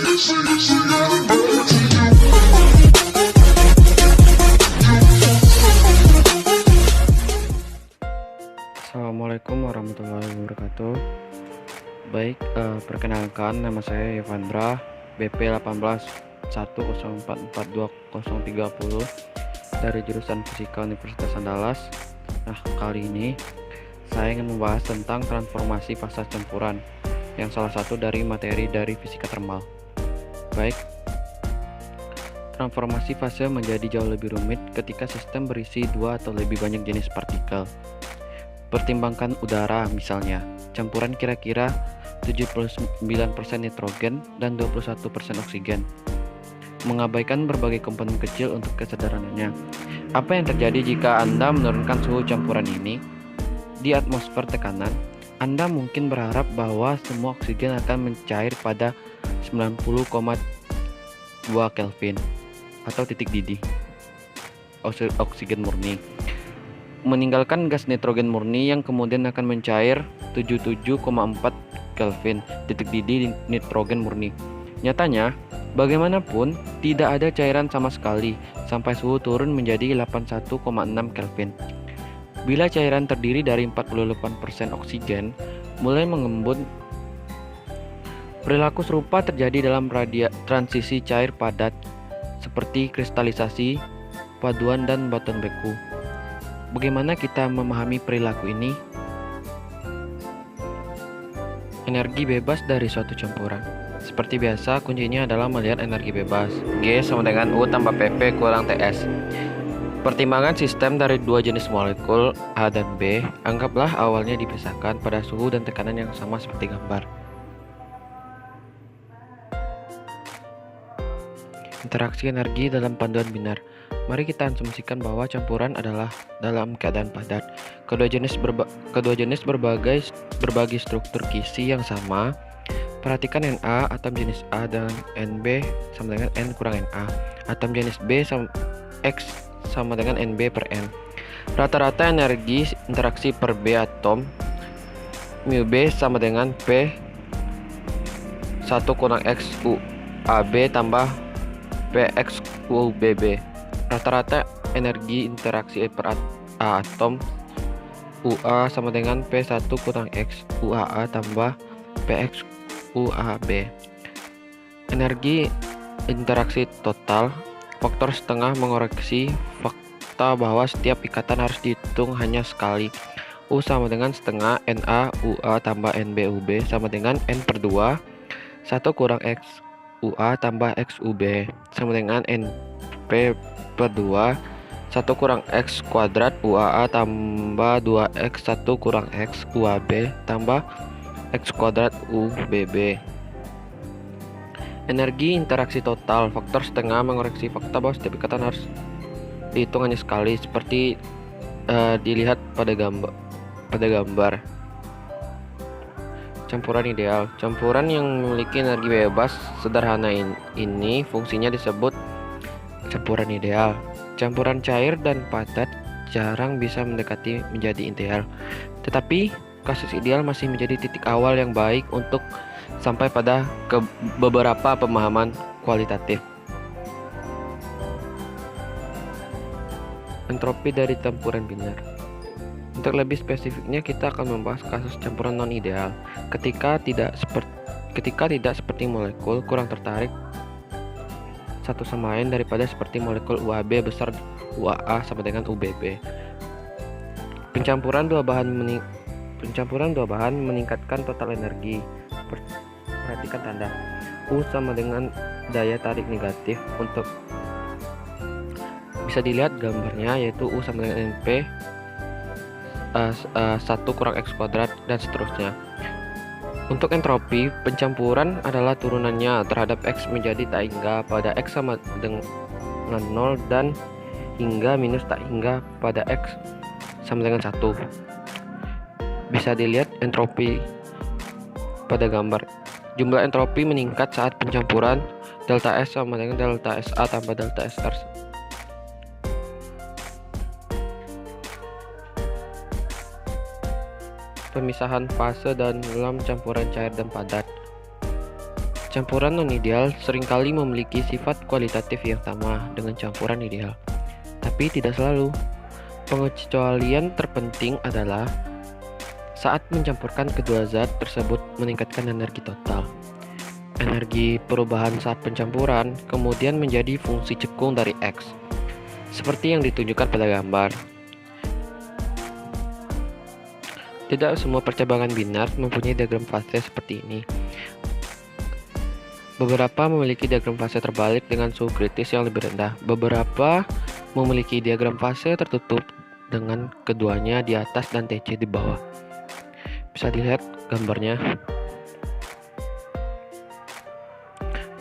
Assalamualaikum warahmatullahi wabarakatuh. Baik, perkenalkan nama saya Yevandra, BP 1810442030 dari jurusan Fisika Universitas Andalas. Nah, kali ini saya ingin membahas tentang transformasi fasa campuran, yang salah satu dari materi dari fisika termal. Baik, transformasi fase menjadi jauh lebih rumit ketika sistem berisi dua atau lebih banyak jenis partikel. Pertimbangkan udara misalnya, campuran kira-kira 79% nitrogen dan 21% oksigen. Mengabaikan berbagai komponen kecil untuk kesederhanaannya. Apa yang terjadi jika Anda menurunkan suhu campuran ini? Di atmosfer tekanan, Anda mungkin berharap bahwa semua oksigen akan mencair pada 90,2 Kelvin atau titik didih oksigen murni, meninggalkan gas nitrogen murni yang kemudian akan mencair 77,4 Kelvin titik didih nitrogen murni. Nyatanya, bagaimanapun tidak ada cairan sama sekali sampai suhu turun menjadi 81,6 Kelvin. Bila cairan terdiri dari 48% oksigen mulai mengembun, perilaku serupa terjadi dalam transisi cair padat seperti kristalisasi, paduan, dan batuan beku. Bagaimana kita memahami perilaku ini? Energi bebas dari suatu campuran. Seperti biasa, kuncinya adalah melihat energi bebas. G sama dengan U tambah PP kurang TS. Pertimbangan sistem dari dua jenis molekul A dan B, anggaplah awalnya dipisahkan pada suhu dan tekanan yang sama seperti gambar. Interaksi energi dalam panduan binar. Mari kita asumsikan bahwa campuran adalah dalam keadaan padat. Kedua jenis berbagi struktur kisi yang sama. Perhatikan Na atom jenis A dan Nb sama dengan N kurang Na. Atom jenis B sama X sama dengan Nb per N. Rata-rata energi interaksi per B atom mu B sama dengan P 1 kurang X UAB tambah PX UBB. Rata-rata energi interaksi per A atom UA sama dengan P1 kurang X UAA tambah PX UAB. Energi interaksi total, faktor setengah mengoreksi fakta bahwa setiap ikatan harus dihitung hanya sekali. U sama dengan setengah Na UA tambah Nb UB sama dengan N per 2 1 kurang X UA tambah X UB sama dengan Np per 2 1 kurang X kuadrat UAA tambah 2X 1 kurang X UAB tambah X kuadrat UBB. Energi interaksi total, faktor setengah mengoreksi fakta bahwa setiap ikatan harus dihitung hanya sekali, seperti dilihat pada gambar. Campuran ideal. Campuran yang memiliki energi bebas sederhana ini fungsinya disebut campuran ideal. Campuran cair dan padat jarang bisa mendekati menjadi ideal, tetapi kasus ideal masih menjadi titik awal yang baik untuk sampai pada beberapa pemahaman kualitatif. Entropi dari campuran binar. Untuk lebih spesifiknya, kita akan membahas kasus campuran non-ideal ketika tidak seperti molekul kurang tertarik satu sama lain daripada seperti molekul UAB besar UAA sama dengan UBB. Pencampuran dua bahan meningkatkan total energi. Perhatikan tanda U sama dengan daya tarik negatif. Untuk bisa dilihat gambarnya, yaitu U sama dengan Np 1 kurang X kuadrat dan seterusnya. Untuk entropi, pencampuran adalah turunannya terhadap X menjadi tak hingga pada X sama dengan 0 dan hingga minus tak hingga pada X sama dengan 1. Bisa dilihat entropi pada gambar. Jumlah entropi meningkat saat pencampuran. Delta S sama dengan delta SA tambah delta SR. Pemisahan fase dalam campuran cair dan padat. Campuran non-ideal seringkali memiliki sifat kualitatif yang sama dengan campuran ideal, tapi tidak selalu. Pengecualian terpenting adalah saat mencampurkan kedua zat tersebut meningkatkan energi total. Energi perubahan saat pencampuran kemudian menjadi fungsi cekung dari X, seperti yang ditunjukkan pada gambar. Tidak semua percabangan binar mempunyai diagram fase seperti ini. Beberapa memiliki diagram fase terbalik dengan suhu kritis yang lebih rendah. Beberapa memiliki diagram fase tertutup dengan keduanya di atas dan TC di bawah. Bisa dilihat gambarnya.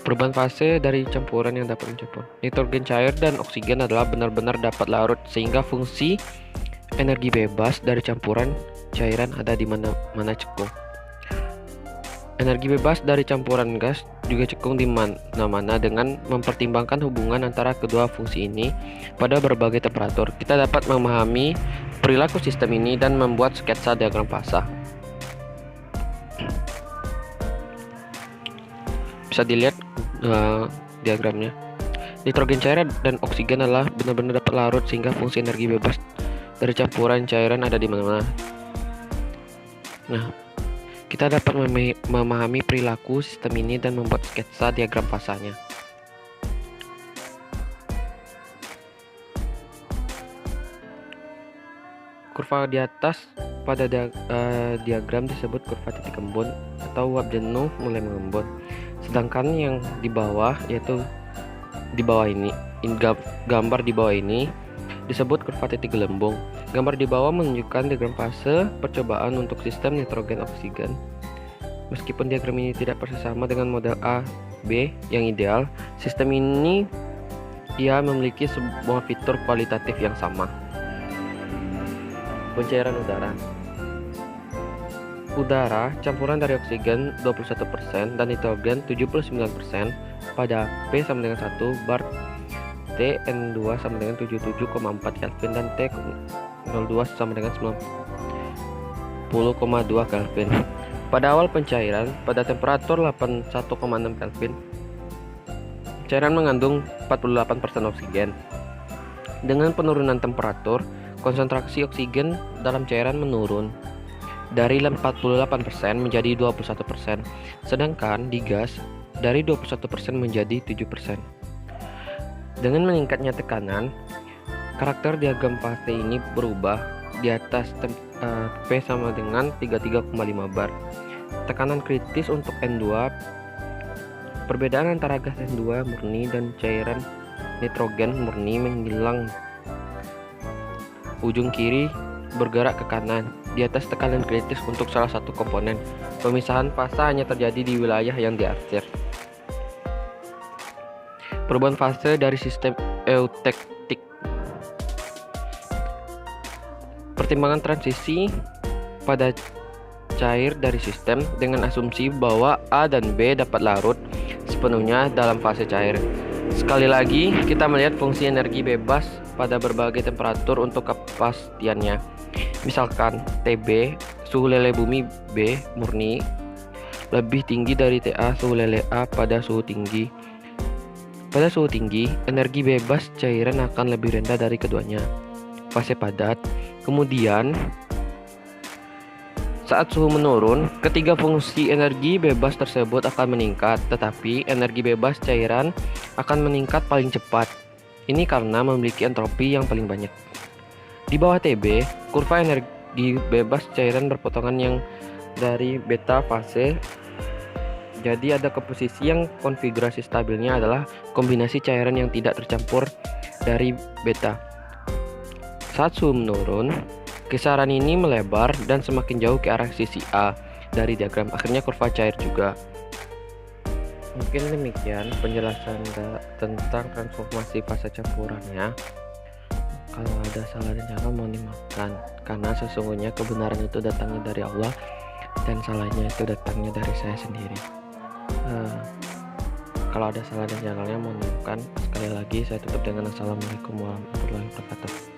Perubahan fase dari campuran yang dapat mencampur. Nitrogen cair dan oksigen adalah benar-benar dapat larut sehingga fungsi energi bebas dari campuran cairan ada di mana-mana cekung. Energi bebas dari campuran gas juga cekung di mana-mana. Dengan mempertimbangkan hubungan antara kedua fungsi ini pada berbagai temperatur, kita dapat memahami perilaku sistem ini dan membuat sketsa diagram fase. Bisa dilihat diagramnya. Nitrogen cair dan oksigen adalah benar-benar dapat larut sehingga fungsi energi bebas dari campuran cairan ada di mana-mana. Nah, kita dapat memahami perilaku sistem ini dan membuat sketsa diagram fasanya. Kurva di atas pada diagram disebut kurva titik embun atau uap jenuh mulai mengembun. Sedangkan yang di bawah, yaitu di bawah ini, gambar di bawah ini disebut kurva titik gelembung. Gambar di bawah menunjukkan diagram fase percobaan untuk sistem nitrogen oksigen. Meskipun diagram ini tidak persis sama dengan model A, B yang ideal, sistem ini memiliki semua fitur kualitatif yang sama. Pencairan udara. Udara campuran dari oksigen 21% dan nitrogen 79% pada P sama dengan 1 bar, Tn2 sama dengan 77,4 Kelvin dan T02 sama dengan 90,2 Kelvin. Pada awal pencairan, pada temperatur 81,6 Kelvin, cairan mengandung 48% oksigen. Dengan penurunan temperatur, konsentrasi oksigen dalam cairan menurun dari 48% menjadi 21%, sedangkan di gas dari 21% menjadi 7%. Dengan meningkatnya tekanan, karakter diagram fase ini berubah. Di atas P sama dengan 33,5 bar. Tekanan kritis untuk N2. Perbedaan antara gas N2 murni dan cairan nitrogen murni menghilang. Ujung kiri bergerak ke kanan di atas tekanan kritis untuk salah satu komponen. Pemisahan fase hanya terjadi di wilayah yang diarsir. Perubahan fase dari sistem eutektik. Pertimbangan transisi pada cair dari sistem dengan asumsi bahwa A dan B dapat larut sepenuhnya dalam fase cair. Sekali lagi, kita melihat fungsi energi bebas pada berbagai temperatur untuk kepastiannya. Misalkan TB, suhu lele bumi B murni, lebih tinggi dari TA, suhu lele A pada suhu tinggi. Pada suhu tinggi, energi bebas cairan akan lebih rendah dari keduanya. Fase padat. Kemudian, saat suhu menurun, ketiga fungsi energi bebas tersebut akan meningkat, tetapi energi bebas cairan akan meningkat paling cepat. Ini karena memiliki entropi yang paling banyak. Di bawah TB, kurva energi bebas cairan berpotongan yang dari beta fase. Jadi ada komposisi yang konfigurasi stabilnya adalah kombinasi cairan yang tidak tercampur dari beta. Saat suhu menurun, kisaran ini melebar dan semakin jauh ke arah sisi A dari diagram. Akhirnya kurva cair juga. Mungkin demikian penjelasan tentang transformasi fase campurannya. Kalau ada salah dan salah mohon dimaafkan, karena sesungguhnya kebenaran itu datangnya dari Allah dan salahnya itu datangnya dari saya sendiri. Kalau ada salah dan salahnya mohon dimaafkan. Sekali lagi saya tutup dengan assalamualaikum warahmatullahi wabarakatuh.